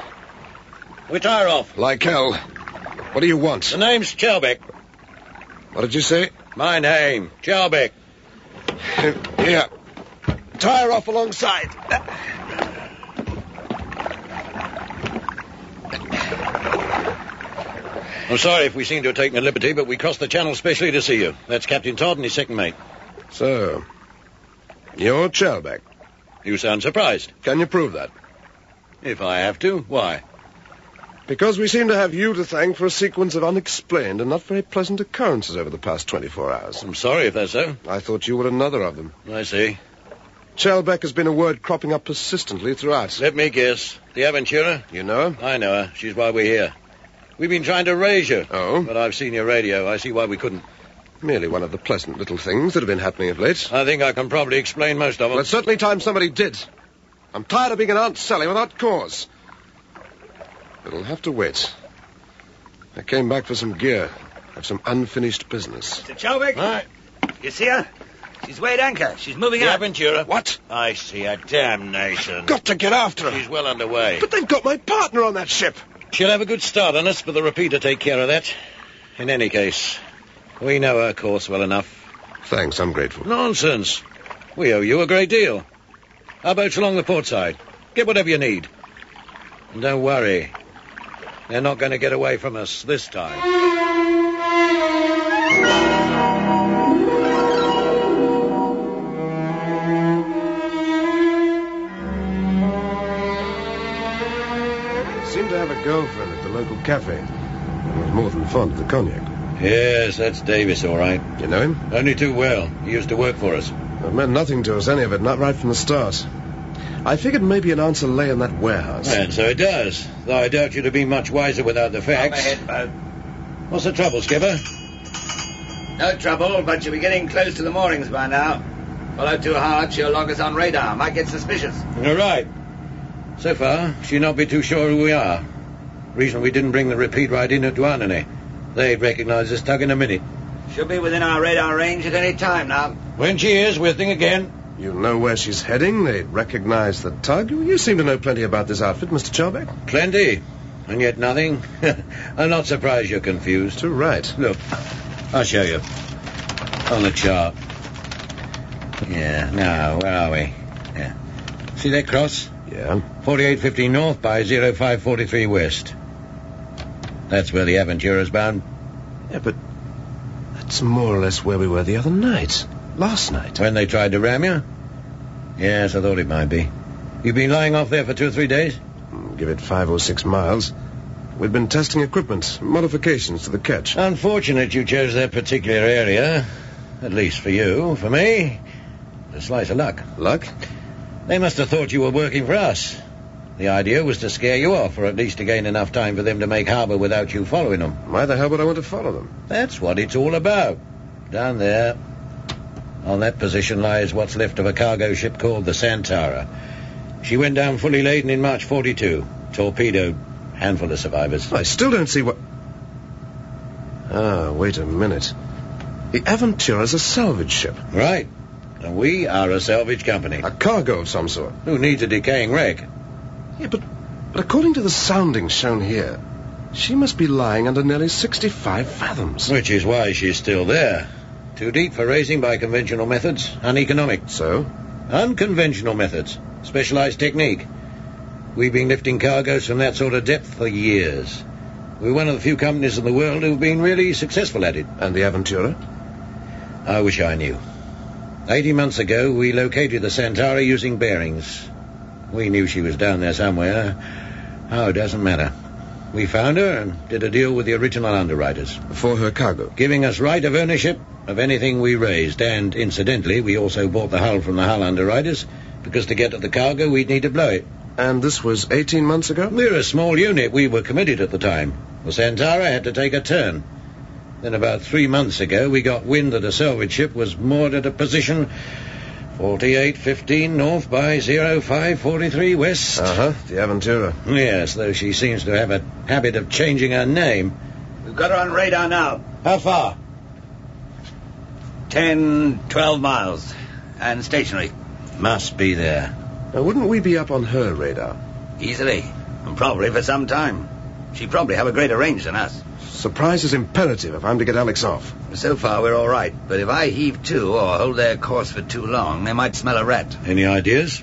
We tire off. Like hell. What do you want? The name's Chalbeck. What did you say? My name, Chalbeck. Here. Tire off alongside. I'm sorry if we seem to have taken a liberty, but we crossed the channel specially to see you. That's Captain Todd and his second mate. So, you're Chalbeck. You sound surprised. Can you prove that? If I have to, why? Because we seem to have you to thank for a sequence of unexplained and not very pleasant occurrences over the past 24 hours. I'm sorry if that's so. I thought you were another of them. I see. Chalbeck has been a word cropping up persistently throughout. Let me guess. The Aventura? You know her? I know her. She's why we're here. We've been trying to raise you. Oh? But I've seen your radio. I see why we couldn't. Merely one of the pleasant little things that have been happening of late. I think I can probably explain most of them. Well, it's certainly time somebody did. I'm tired of being an Aunt Sally without cause. It'll have to wait. I came back for some gear. Have some unfinished business. Mr. Chalbeck? Right. You see her? She's weighed anchor. She's moving out. The Aventura? What? I see her. Damnation. Got to get after her. She's well underway. But they've got my partner on that ship. She'll have a good start on us, but the repeat to take care of that. In any case, we know her course well enough. Thanks, I'm grateful. Nonsense. We owe you a great deal. Our boat's along the port side. Get whatever you need. And don't worry. They're not going to get away from us this time. Seemed to have a girlfriend at the local cafe. I was more than fond of the cognac. Yes, that's Davis, all right. You know him? Only too well. He used to work for us. It meant nothing to us, any of it, not right from the start. I figured maybe an answer lay in that warehouse. And so it does, though I doubt you'd have been much wiser without the facts. Ahead, boat. What's the trouble, Skipper? No trouble, but you'll be getting close to the moorings by now. Follow too hard, she'll log us on radar. Might get suspicious. You're right. So far, she'll not be too sure who we are. Reason we didn't bring the repeat right in at Douarnenez. They'd recognize this tug in a minute. She'll be within our radar range at any time now. When she is, we'll think again. You know where she's heading? They'd recognize the tug? You seem to know plenty about this outfit, Mr. Chalbeck. Plenty. And yet nothing. I'm not surprised you're confused. Too right. Look, I'll show you. On the chart. Yeah, now, where are we? Yeah. See that cross? Yeah. 4850 north by 0543 west. That's where the Aventura's bound. Yeah, but that's more or less where we were the other night. Last night. When they tried to ram you? Yes, I thought it might be. You've been lying off there for 2 or 3 days? Give it 5 or 6 miles. We'd been testing equipment, modifications to the ketch. Unfortunate you chose that particular area. At least for you. For me, a slice of luck. Luck? They must have thought you were working for us. The idea was to scare you off, or at least to gain enough time for them to make harbour without you following them. Why the hell would I want to follow them? That's what it's all about. Down there, on that position, lies what's left of a cargo ship called the Santara. She went down fully laden in March 42. Torpedoed. Handful of survivors. I still don't see what... Ah, wait a minute. The Aventura's a salvage ship. Right. And we are a salvage company. A cargo of some sort. Who needs a decaying wreck? Yeah, but according to the soundings shown here, she must be lying under nearly 65 fathoms. Which is why she's still there. Too deep for raising by conventional methods. Uneconomic. So? Unconventional methods. Specialized technique. We've been lifting cargoes from that sort of depth for years. We're one of the few companies in the world who've been really successful at it. And the Aventura? I wish I knew. 80 months ago, we located the Santara using bearings. We knew she was down there somewhere. Oh, it doesn't matter. We found her and did a deal with the original underwriters. For her cargo? Giving us right of ownership of anything we raised. And, incidentally, we also bought the hull from the hull underwriters, because to get at the cargo, we'd need to blow it. And this was 18 months ago? We're a small unit. We were committed at the time. The Santara had to take a turn. Then about 3 months ago, we got wind that a salvage ship was moored at a position 4815 north by 0543 west. Uh-huh, the Aventura. Yes, though she seems to have a habit of changing her name. We've got her on radar now. How far? 10, 12 miles. And stationary. Must be there. Now, wouldn't we be up on her radar? Easily. And probably for some time. She'd probably have a greater range than us. Surprise is imperative if I'm to get Alex off. So far, we're all right. But if I heave to or hold their course for too long, they might smell a rat. Any ideas?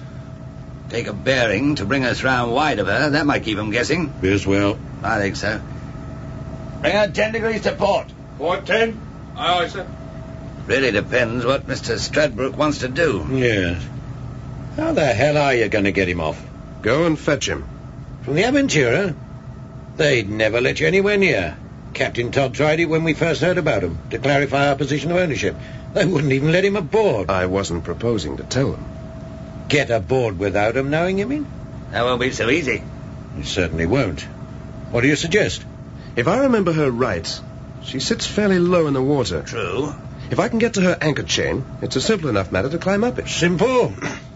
Take a bearing to bring us round wide of her. That might keep them guessing. As well. I think so. Bring her 10 degrees to port. Port 10? Aye, aye, sir. Really depends what Mr. Slradbrook wants to do. Yes. How the hell are you going to get him off? Go and fetch him. From the Aventura? They'd never let you anywhere near. Captain Todd tried it when we first heard about him, to clarify our position of ownership. They wouldn't even let him aboard. I wasn't proposing to tell them. Get aboard without him knowing, you mean? That won't be so easy. It certainly won't. What do you suggest? If I remember her right, she sits fairly low in the water. True. If I can get to her anchor chain, it's a simple enough matter to climb up it. Simple.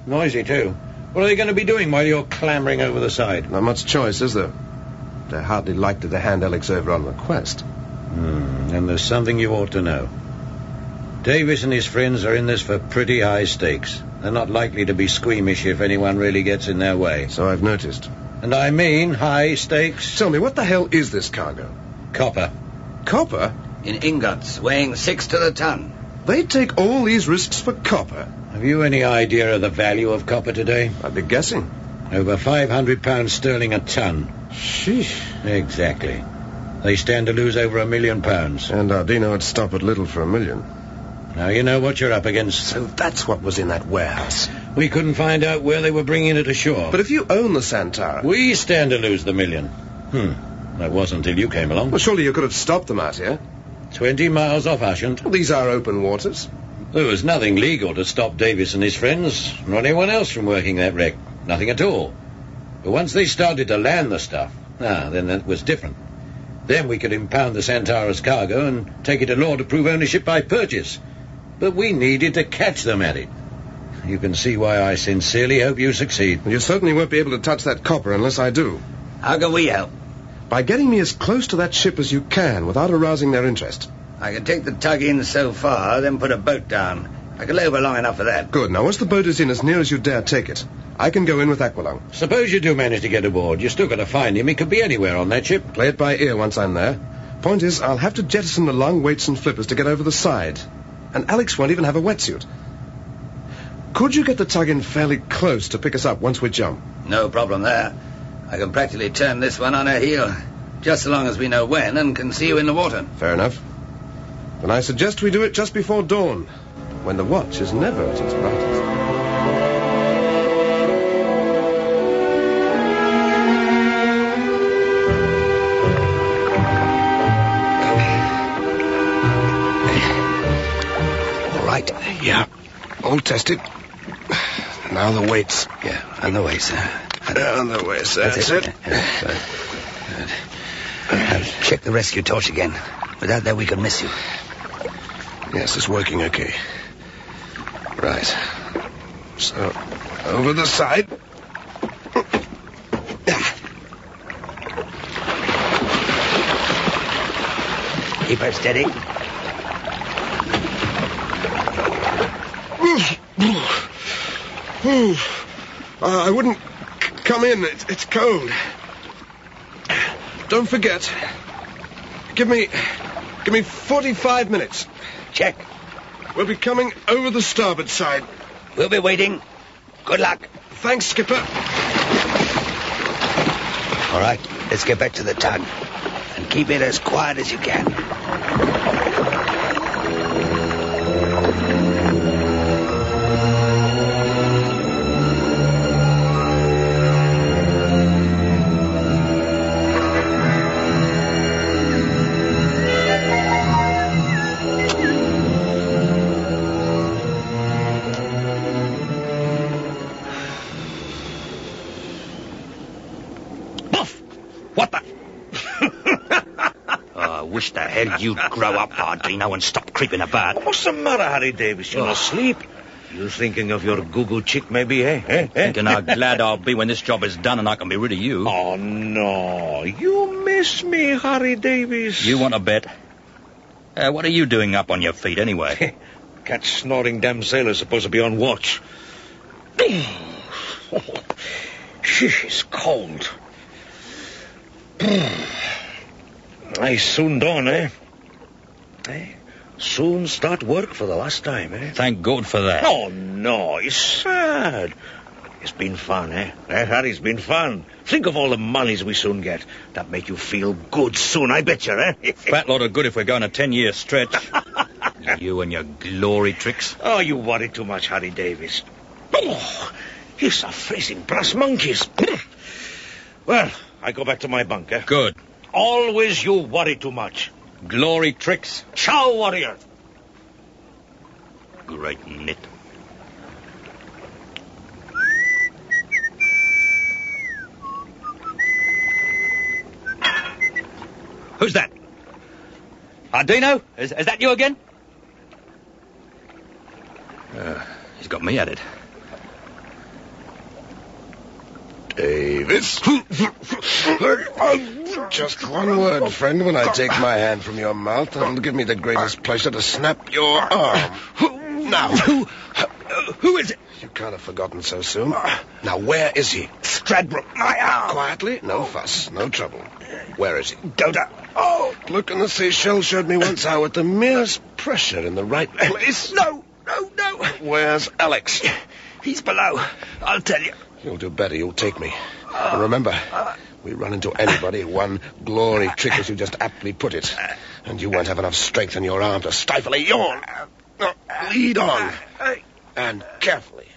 Noisy, too. What are they going to be doing while you're clambering over the side? Not much choice, is there? They're hardly likely to hand Alex over on request. And there's something you ought to know. Davis and his friends are in this for pretty high stakes. They're not likely to be squeamish if anyone really gets in their way. So I've noticed. And I mean high stakes. Tell me, what the hell is this cargo? Copper. Copper? In ingots, weighing 6 to the ton. They take all these risks for copper. Have you any idea of the value of copper today? I'd be guessing. Over £500 sterling a ton. Sheesh. Exactly. They stand to lose over £1 million. And Ardino would stop at little for $1 million. Now you know what you're up against. So that's what was in that warehouse. We couldn't find out where they were bringing it ashore. But if you own the Santara... We stand to lose the $1 million. That wasn't until you came along. Well, surely you could have stopped them out here. 20 miles off Ushant. Well, these are open waters. There was nothing legal to stop Davis and his friends, nor anyone else from working that wreck. Nothing at all. But once they started to land the stuff, then that was different. Then we could impound the Santara's cargo and take it to law to prove ownership by purchase. But we needed to catch them at it. You can see why I sincerely hope you succeed. Well, you certainly won't be able to touch that copper unless I do. How can we help? By getting me as close to that ship as you can without arousing their interest. I can take the tug in so far, then put a boat down. I can lay over long enough for that. Good. Now, once the boat is in as near as you dare take it, I can go in with Aqualung. Suppose you do manage to get aboard. You're still going to find him. He could be anywhere on that ship. Play it by ear once I'm there. Point is, I'll have to jettison the long weights and flippers to get over the side. And Alex won't even have a wetsuit. Could you get the tug in fairly close to pick us up once we jump? No problem there. I can practically turn this one on her heel. Just so long as we know when and can see you in the water. Fair enough. Then I suggest we do it just before dawn, when the watch is never at its brightest. All right. Yeah, all tested. Now the weights. Yeah, and the weights. On the way, sir. That's it. Check the rescue torch again. Without that, we could miss you. Yes, it's working okay. Right. So, over the side. Keep her steady. I wouldn't come in. It's cold. Don't forget. Give me 45 minutes. Check. We'll be coming over the starboard side. We'll be waiting. Good luck. Thanks, Skipper. All right, let's get back to the tug. And keep it as quiet as you can. Wish the hell you'd grow up, Ardino, and stop creeping about. What's the matter, Harry Davis? You're asleep? You thinking of your Google chick, maybe, eh? Thinking how glad I'll be when this job is done and I can be rid of you. Oh, no. You miss me, Harry Davis. You want a bet? What are you doing up on your feet, anyway? Catch snoring damn sailors supposed to be on watch. She's cold. I soon dawn, eh? Soon start work for the last time, eh? Thank God for that. Oh, no, it's sad. It's been fun, eh? Harry, it's been fun. Think of all the monies we soon get. That make you feel good soon, I bet you, eh? Fat lot of good if we're going a 10-year stretch. You and your glory tricks. Oh, you worry too much, Harry Davis. Oh, he's a freezing brass monkeys. Well, I go back to my bunk, eh? Good. Always you worry too much. Glory tricks. Ciao, warrior. Great nit. Who's that? Ardino? Is that you again? He's got me at it. Davis. Just one word, friend. When I take my hand from your mouth, it'll give me the greatest pleasure to snap your arm. Now. Who is it? You can't have forgotten so soon. Now, where is he? Slradbrook, my arm. Quietly. No fuss. No trouble. Where is he? Doda. Oh. Look in the Seychelles showed me once how at the merest pressure in the right place. No. Where's Alex? He's below. I'll tell you. You'll do better. You'll take me. And remember, we run into anybody, one glory trick, as you just aptly put it. And you won't have enough strength in your arm to stifle a yawn. Now, lead on. And carefully.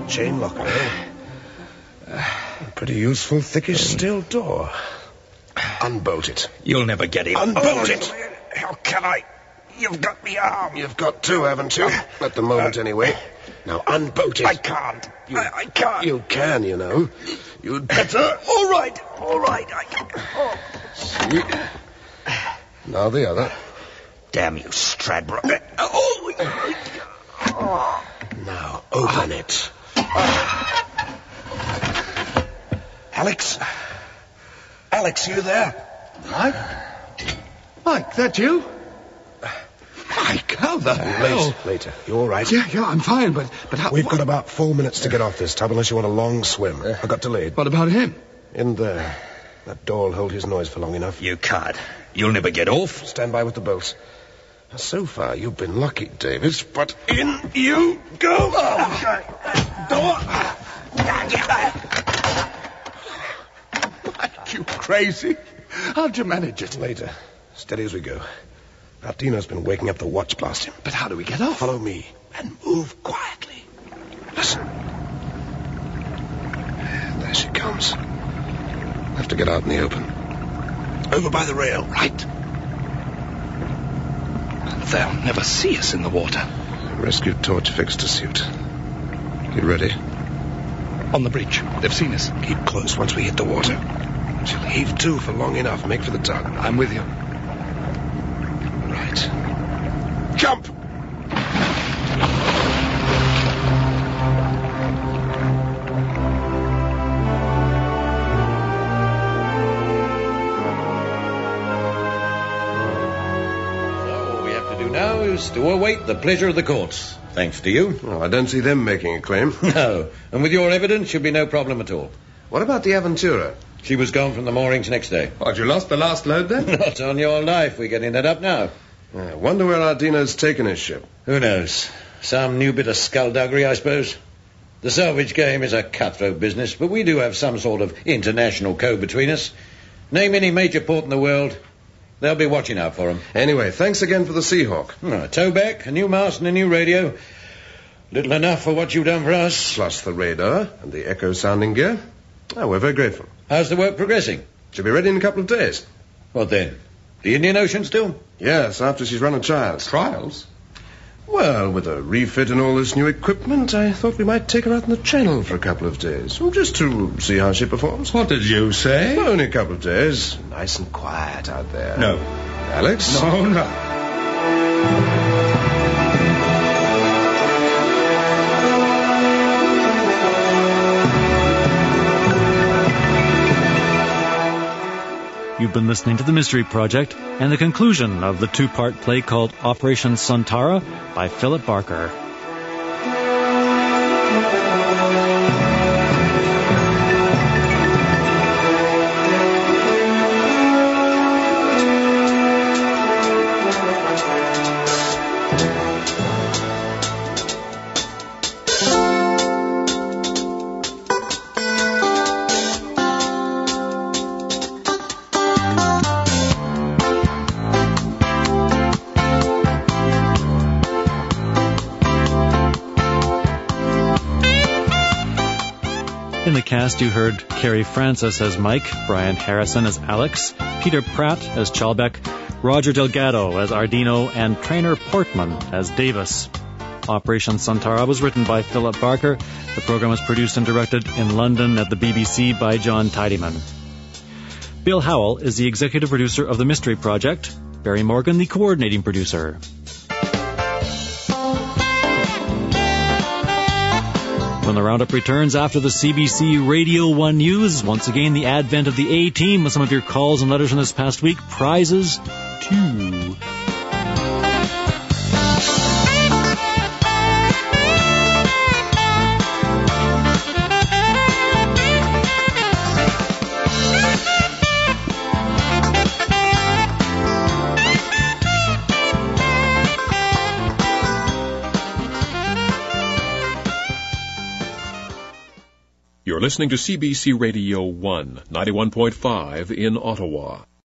Chain locker, eh? Pretty useful, thickish steel door. Unbolt it. You'll never get him. Unbolt it. How can I? You've got me arm. You've got two, haven't you? At the moment, anyway. Now, unbolt it. I can't. I can't. You can, you know. You'd better. All right. I can. Oh. See? Now the other. Damn you, Slradbrook. Now, open it. Alex, you there? Mike, that you? Mike, how the hell? Later. You all right? Yeah, I'm fine, but how... We've got about 4 minutes to get off this tub unless you want a long swim. I got delayed. What about him? In there. That door'll hold his noise for long enough. You can't. You'll never get off. Stand by with the bolts. So far, you've been lucky, Davis, but in you go. Door. Mike, you crazy? How'd you manage it? Later. Steady as we go. Ardino's been waking up the watch blast him. But how do we get off? Follow me and move quietly. Listen. There she comes. Have to get out in the open. Over by the rail. Right. They'll never see us in the water. Rescue torch fixed to suit. You ready? On the bridge. They've seen us. Keep close once we hit the water. She'll heave to for long enough. Make for the tug. I'm with you. Right. Jump! Now is to await the pleasure of the courts. Thanks to you. Well, I don't see them making a claim. No. And with your evidence, should be no problem at all. What about the Aventura? She was gone from the moorings next day. What, you lost the last load then? Not on your life. We're getting that up now. I wonder where Ardino's taken his ship. Who knows? Some new bit of skullduggery, I suppose. The salvage game is a cutthroat business, but we do have some sort of international code between us. Name any major port in the world, they'll be watching out for them. Anyway, thanks again for the Seahawk. A towback, a new mast and a new radio. Little enough for what you've done for us. Plus the radar and the echo sounding gear. Oh, we're very grateful. How's the work progressing? Should be ready in a couple of days. What then? The Indian Ocean still? Yes, after she's run a trials. Trials? Well, with a refit and all this new equipment, I thought we might take her out in the Channel for a couple of days. Just to see how she performs. What did you say? Well, only a couple of days. Nice and quiet out there. No. Alex? No, no. You've been listening to The Mystery Project and the conclusion of the two-part play called Operation Santara by Philip Barker. In the cast, you heard Kerry Francis as Mike, Brian Harrison as Alex, Peter Pratt as Chalbeck, Roger Delgado as Ardino, and Trainer Portman as Davis. Operation Santara was written by Philip Barker. The program was produced and directed in London at the BBC by John Tydeman. Bill Howell is the executive producer of The Mystery Project. Barry Morgan, the coordinating producer. When the Roundup returns after the CBC Radio 1 News, once again the advent of the A-Team with some of your calls and letters from this past week. Prizes, too. You're listening to CBC Radio 1, 91.5 in Ottawa.